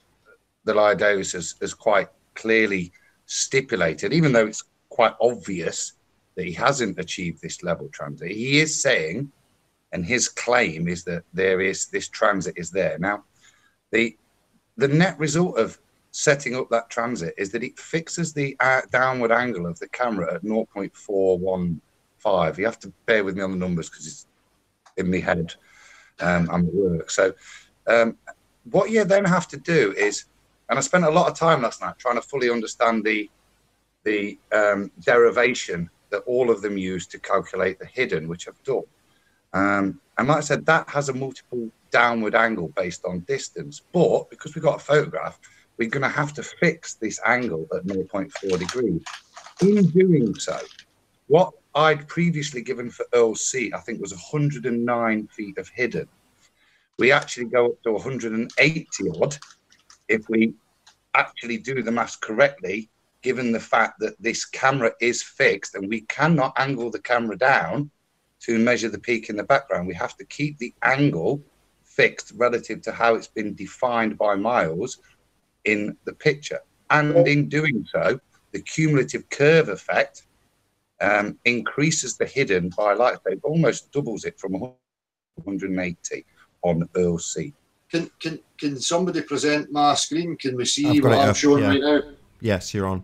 the Lye Davis has quite clearly stipulated, even though it's quite obvious that he hasn't achieved this level transit, he is saying, and his claim is that this transit is there. Now, the net result of setting up that transit is that it fixes the downward angle of the camera at 0.415. You have to bear with me on the numbers because it's in my head. I'm at work. So what you then have to do is, and I spent a lot of time last night trying to fully understand the derivation that all of them use to calculate the hidden, which I've done. And like I said, that has a multiple downward angle based on distance. But because we've got a photograph, we're going to have to fix this angle at 0.4 degrees. In doing so, what I'd previously given for Earl's Seat, I think was 109 feet of hidden. We actually go up to 180 odd if we actually do the maths correctly, given the fact that this camera is fixed and we cannot angle the camera down to measure the peak in the background. We have to keep the angle fixed relative to how it's been defined by Miles in the picture. And in doing so, the cumulative curve effect increases the hidden by, like I say, almost doubles it from 180 on Earl's Seat. Can somebody present my screen? Can we see what I'm showing right now? Yes, you're on.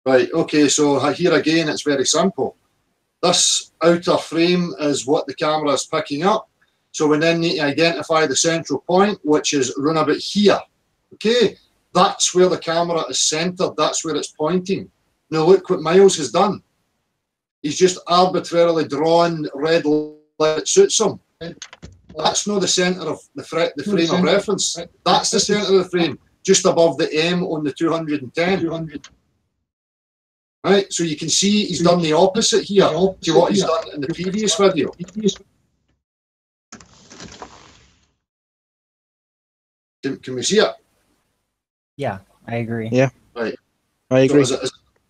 Right, okay, so here again, it's very simple. This outer frame is what the camera is picking up. So we then need to identify the central point, which is run about here. Okay, that's where the camera is centered. That's where it's pointing. Now look what Miles has done. He's just arbitrarily drawn red line that suits him. That's not the center of the frame of reference. That's the center of the frame, just above the M on the 210. Right, so you can see he's done the opposite here to what he's done in the previous video. Can we see it? Yeah. I agree. Yeah, Right. I agree. So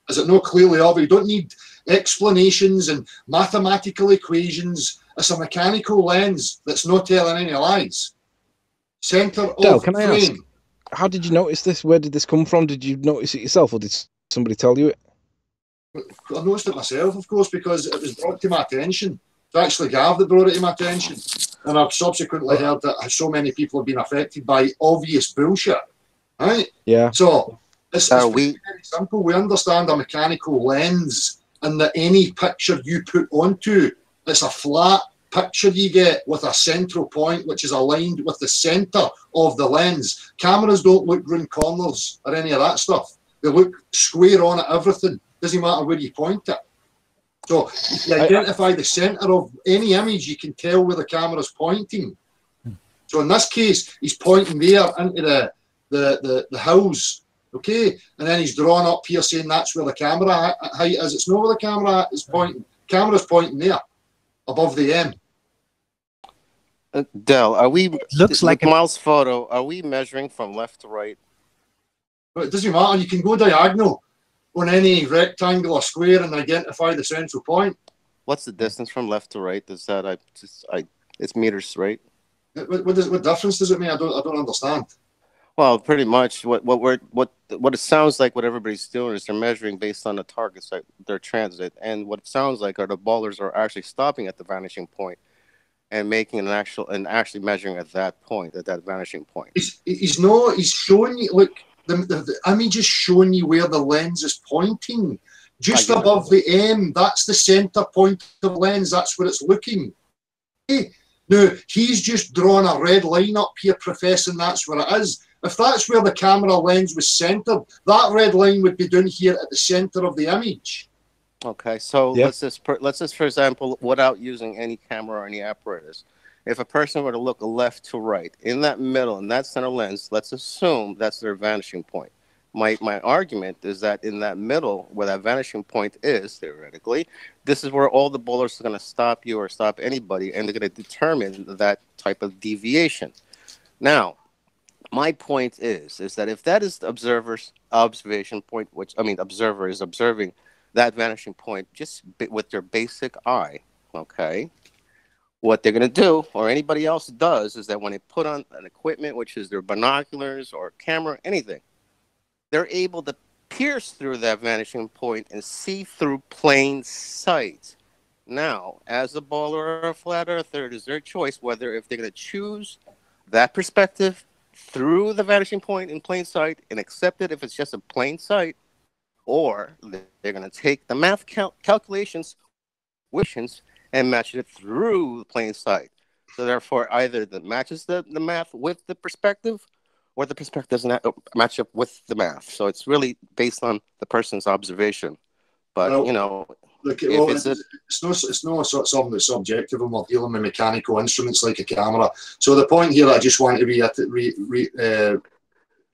is it not clearly obvious? You don't need explanations and mathematical equations. It's a mechanical lens that's not telling any lies. Center Del, of can I frame. ask, how did you notice this? Where did this come from? Did you notice it yourself, or did somebody tell you it? I noticed it myself, of course, because it was brought to my attention. It's actually Gav that brought it to my attention. And I've subsequently heard that so many people have been affected by obvious bullshit. Right? Yeah. So it's very simple. We understand a mechanical lens, and that any picture you put onto, it's a flat picture you get with a central point which is aligned with the center of the lens. Cameras don't look round corners or any of that stuff. They look square on at everything. Doesn't matter where you point it. So if you identify the center of any image, you can tell where the camera's pointing. So in this case, he's pointing there into the house, okay? And then he's drawn up here saying that's where the camera height is. It's not where the camera is pointing. Camera's pointing there, above the M. Del, are we, looks like Miles' photo, are we measuring from left to right? But it doesn't matter. You can go diagonal on any rectangle or square and identify the central point. What's the distance from left to right? Is that it's meters, right? What difference does it make? I don't understand. Well, pretty much what it sounds like what everybody's doing is they're measuring based on the targets that their transit, and what it sounds like are the ballers are actually stopping at the vanishing point and making actually measuring at that point, at that vanishing point. He's showing you, look, the image is showing you where the lens is pointing. Just above the M, that's the center point of the lens, that's where it's looking. Okay? Now, he's just drawn a red line up here professing that's where it is. If that's where the camera lens was centered, that red line would be down here at the center of the image. Okay, so let's just, for example, without using any camera or any apparatus, if a person were to look left to right, in that middle, in that center lens, let's assume that's their vanishing point. My argument is that in that middle, where that vanishing point is, theoretically, this is where all the bowlers are going to stop you or stop anybody, and they're going to determine that type of deviation. Now, my point is that if that is the observer's observation point, which, I mean, observer is observing that vanishing point just with their basic eye, okay, what they're going to do, or anybody else does, is that when they put on an equipment, which is their binoculars or camera, anything, they're able to pierce through that vanishing point and see through plain sight. Now, as a baller or a flat earther, it is their choice whether if they're going to choose that perspective through the vanishing point in plain sight and accept it if it's just a plain sight, or they're going to take the math calculations and match it through plain sight. So therefore, either that matches the math with the perspective, or the perspective doesn't match up with the math. So it's really based on the person's observation. But, well, you know, look, it's not something that's subjective, and we're dealing with mechanical instruments like a camera. So the point here that I just want to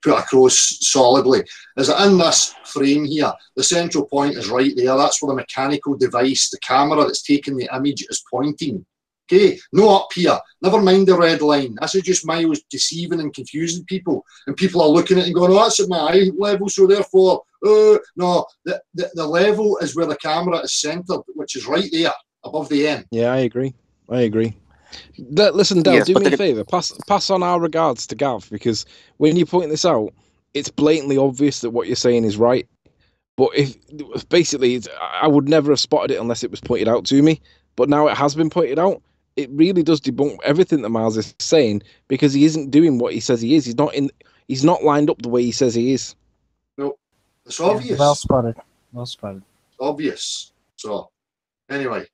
put across solidly is that in this frame here, the central point is right there. That's where the mechanical device, the camera that's taking the image, is pointing. Okay, no up here. Never mind the red line. This is just Miles deceiving and confusing people. And people are looking at it and going, oh, that's at my eye level, so therefore, no, the level is where the camera is centered, which is right there, above the M. Yeah, I agree. Listen, Del, do me a favour. Pass on our regards to Gav, because when you're pointing this out, it's blatantly obvious that what you're saying is right. But I would never have spotted it unless it was pointed out to me. But now it has been pointed out. It really does debunk everything that Miles is saying, because he isn't doing what he says he is. He's not lined up the way he says he is. No, it's obvious. Well spotted. It's obvious. So, anyway,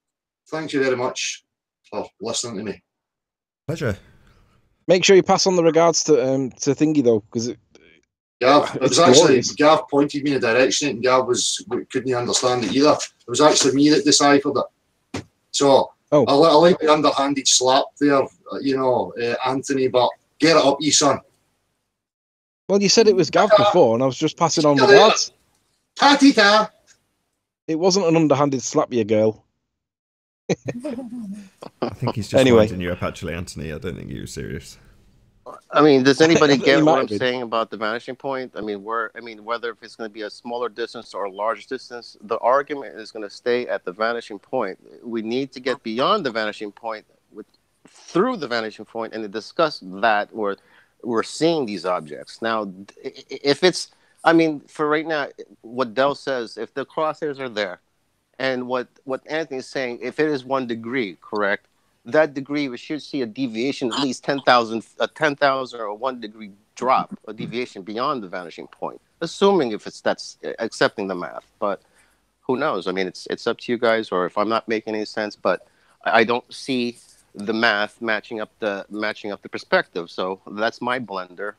thank you very much for listening to me. Pleasure. Make sure you pass on the regards to Thingy though, because Gav, it was actually Gav pointed me in a direction, and Gav couldn't understand it either. It was actually me that deciphered it. So I like the underhanded slap there, Anthony. But get it up, you son. Well, you said it was Gav before, and I was just passing on regards. Ta-ti-ta. It wasn't an underhanded slap, you girl. I think he's just winding you up, actually, Anthony. I don't think he was serious. I mean, does anybody get might what I'm have been. saying about the vanishing point? I mean, whether if it's going to be a smaller distance or a large distance, the argument is going to stay at the vanishing point. We need to get beyond the vanishing point through the vanishing point and to discuss that where we're seeing these objects. Now, if it's, I mean, for right now, what Dell says, if the crosshairs are there, and what Anthony is saying, if it is 1 degree, correct? That degree, we should see a deviation, at least 10,000 or 1 degree drop, a deviation beyond the vanishing point, assuming if that's accepting the math. But who knows? I mean, it's up to you guys, or if I'm not making any sense, but I don't see the math matching up the perspective. So that's my blender.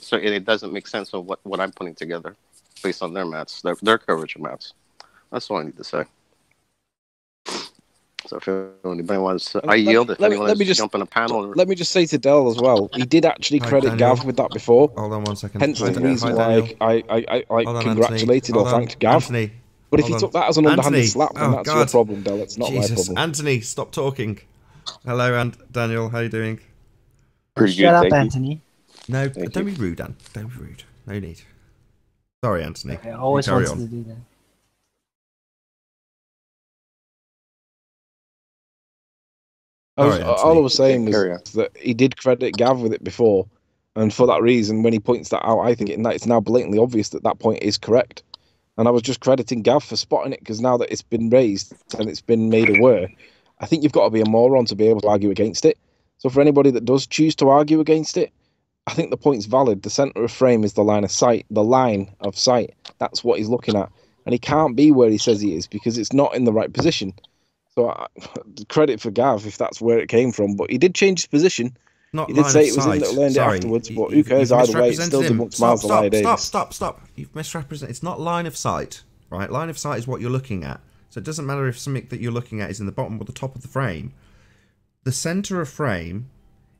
So it doesn't make sense of what I'm putting together based on their maths, their coverage of maths. That's all I need to say. So if anybody wants, I yield. If anyone wants to jump on a panel. Let me just say to Dell as well, he did actually credit Gav with that before. Hold on 1 second. Hence the reason why I congratulated or thanked Gav. Anthony, but if he took that as an underhanded slap, then that's your problem, Dell. It's not my Jesus. problem. Anthony, stop talking. Hello, and Daniel, how you doing? Pretty good. Shut up, Anthony. No, don't be rude, Dan. Don't be rude. No need. Sorry, Anthony. I always wanted to do that. All I was saying was that he did credit Gav with it before, and for that reason, when he points that out, I think it's now blatantly obvious that point is correct. And I was just crediting Gav for spotting it, because now that it's been raised and it's been made aware, I think you've got to be a moron to be able to argue against it. So for anybody that does choose to argue against it, I think the point's valid. The center of frame is the line of sight. The line of sight, that's what he's looking at. And he can't be where he says he is, because it's not in the right position. So credit for Gav if that's where it came from, but he did change his position. He did say it was in Little End afterwards, but who cares either way? It's still amongst miles of Lite Davis. Stop! You've misrepresented. It's not line of sight, right? Line of sight is what you're looking at. So it doesn't matter if something that you're looking at is in the bottom or the top of the frame. The center of frame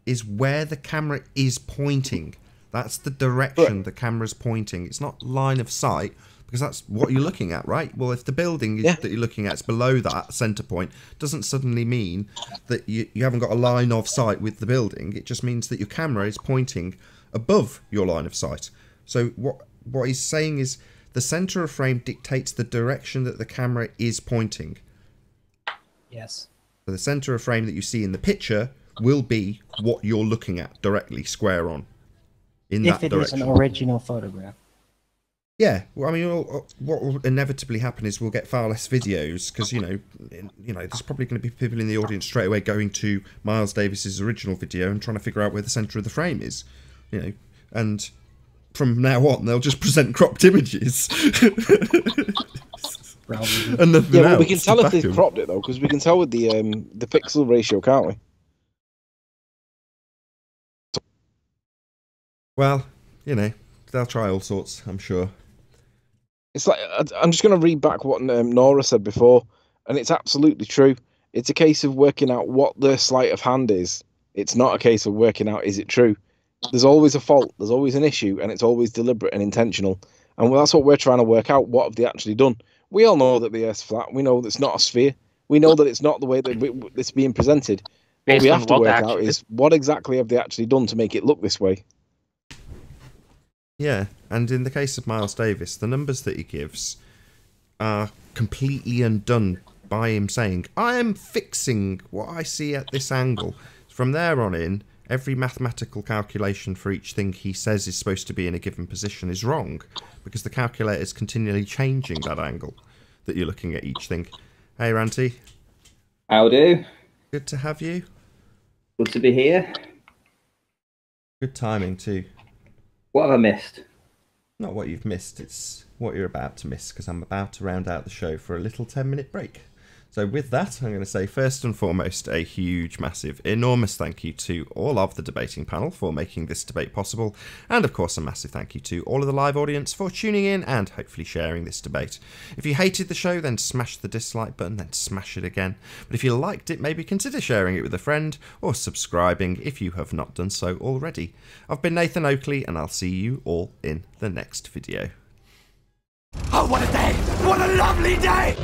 is where the camera is pointing. That's the direction the camera's pointing. It's not line of sight. Because that's what you're looking at, right? Well, if the building that you're looking at is below that centre point, doesn't suddenly mean that you haven't got a line of sight with the building. It just means that your camera is pointing above your line of sight. So what he's saying is the centre of frame dictates the direction that the camera is pointing. Yes. So the centre of frame that you see in the picture will be what you're looking at directly, square on, in that direction. If it is an original photograph. Yeah, well, I mean, what will inevitably happen is we'll get far less videos because you know, there's probably going to be people in the audience straight away going to Miles Davis's original video and trying to figure out where the centre of the frame is, and from now on they'll just present cropped images. And nothing else we can tell if they've cropped it though, because we can tell with the pixel ratio, can't we? Well, they'll try all sorts, I'm sure. It's like, I'm just going to read back what Nora said before, and it's absolutely true. It's a case of working out what the sleight of hand is. It's not a case of working out, is it true? There's always a fault, there's always an issue, and it's always deliberate and intentional. And that's what we're trying to work out. What have they actually done? We all know that the Earth's flat. We know that it's not a sphere. We know that it's not the way that it's being presented. What we have to work out is what exactly have they actually done to make it look this way? Yeah, and in the case of Miles Davis, the numbers that he gives are completely undone by him saying, I am fixing what I see at this angle. From there on in, every mathematical calculation for each thing he says is supposed to be in a given position is wrong, because the calculator is continually changing that angle that you're looking at each thing. Hey, Ranty. How do? Good to have you. Good to be here. Good timing, too. What have I missed? Not what you've missed, it's what you're about to miss, because I'm about to round out the show for a little 10-minute break. So with that, I'm going to say first and foremost a huge, massive, enormous thank you to all of the debating panel for making this debate possible, and of course a massive thank you to all of the live audience for tuning in and hopefully sharing this debate. If you hated the show, then smash the dislike button, then smash it again. But if you liked it, maybe consider sharing it with a friend or subscribing if you have not done so already. I've been Nathan Oakley, and I'll see you all in the next video. Oh, what a day! What a lovely day!